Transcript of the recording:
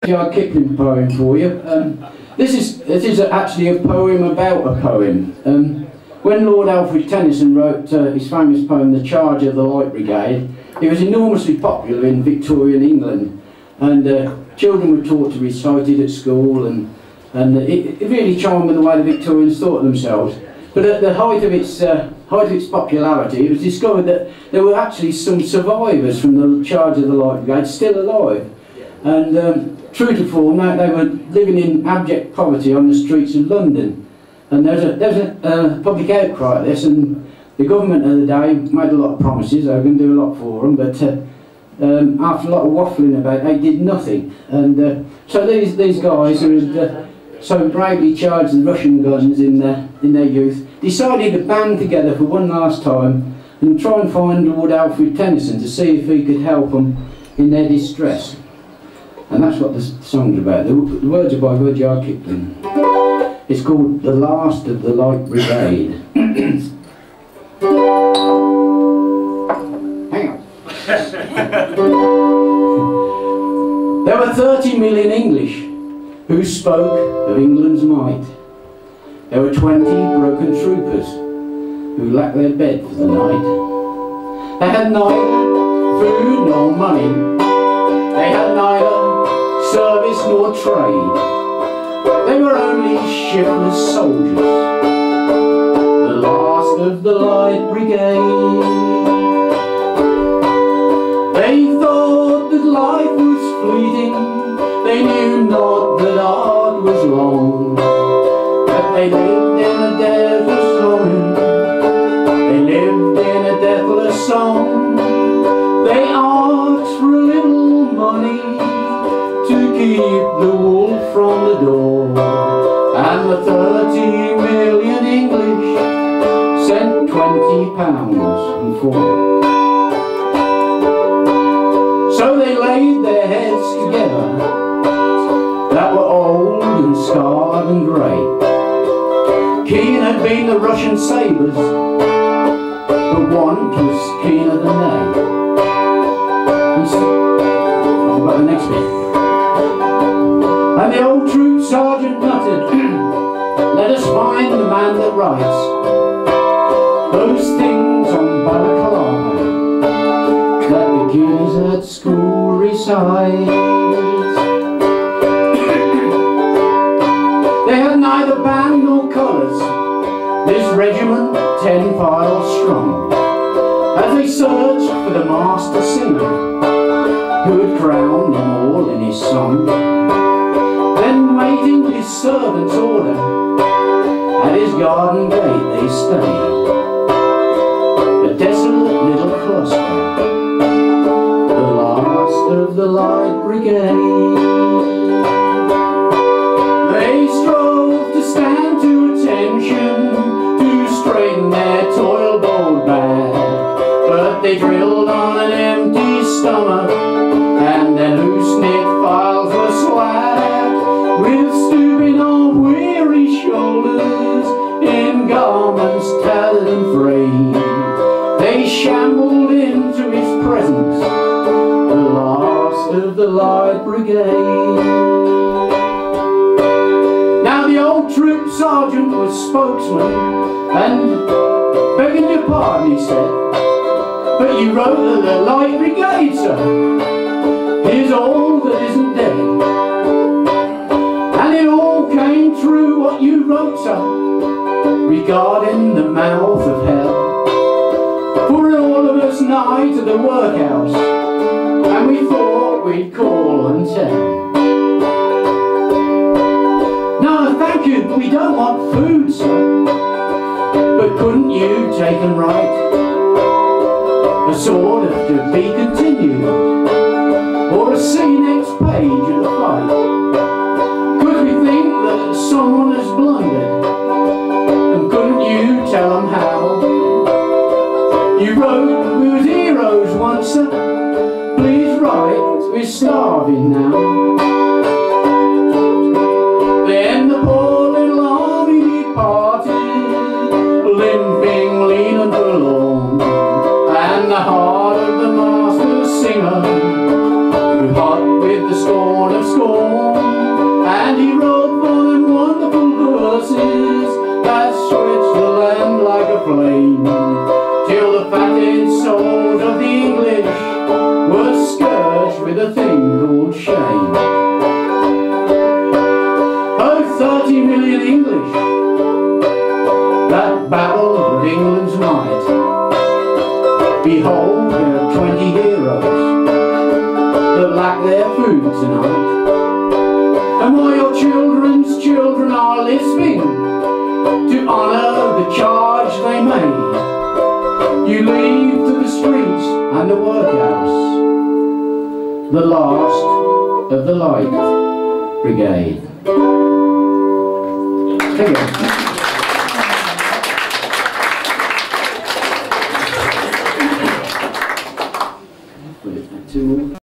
Rudyard Kipling poem for you. This is actually a poem about a poem. When Lord Alfred Tennyson wrote his famous poem "The Charge of the Light Brigade," it was enormously popular in Victorian England, and children were taught to recite it at school, and it really chimed with the way the Victorians thought of themselves. But at the height of its popularity, it was discovered that there were actually some survivors from the Charge of the Light Brigade still alive. And true to form, they were living in abject poverty on the streets of London. And there was a public outcry at this, and the government of the day made a lot of promises. They were going to do a lot for them, but after a lot of waffling about it, they did nothing. And so these guys who had so bravely charged the Russian guns in their youth decided to band together for one last time and try and find Lord Alfred Tennyson to see if he could help them in their distress. And that's what the song's about. The words are by Rudyard Kipling. It's called "The Last of the Light Brigade." Hang on. There were 30 million English who spoke of England's might. There were 20 broken troopers who lacked their bed for the night. They had neither food nor money. They had neither service nor trade. They were only shiftless soldiers, the last of the Light Brigade. They thought that life was fleeting, they knew not that art was long, but they lived in a deathless song. They lived in a deathless song. They asked for a little money to keep the wolf from the door, and the 30 million English sent £20 and 4. So they laid their heads together, that were old and scarred and grey. Keen had been the Russian sabres, but one was keener than they. And so, I've got the next bit. And the old troop sergeant muttered, "Let us find the man that writes those things on balaclava that the kiddies at school recite." They had neither band nor colours, this regiment 10 files strong, as they searched for the master singer who had crowned them all in his song. Then waiting his servant's order, at his garden gate they stayed, a desolate little cluster, the last of the Light Brigade. They strove to stand to attention, to straighten their toil-bold back, but they drilled on an empty stomach, and their loose-knit files were slack. With stooping on weary shoulders, in garments tattered and frayed, they shambled into his presence, the last of the Light Brigade. Now the old troop sergeant was spokesman, and begging your pardon, he said, but you wrote that the Light Brigade, sir, is all that isn't dead. And it all came true what you wrote, sir, regarding the mouth of hell. For all of us nigh to the workhouse, and we thought we'd call and tell. No, thank you, we don't want food, sir, but couldn't you take and write a sort of to be continued, or a see next page of the fight? Could we think that someone has blundered, and couldn't you tell them how? You wrote we was heroes once, sir, please write we're starving now. Then the poor little army departed, limping, lean and forlorn, and the heart of the master singer grew hot with the scorn of scorn. behold, there are 20 heroes that lack their food tonight. And while your children's children are lisping to honour the charge they made, you leave to the streets and the workhouse the last of the Light Brigade. Thank you.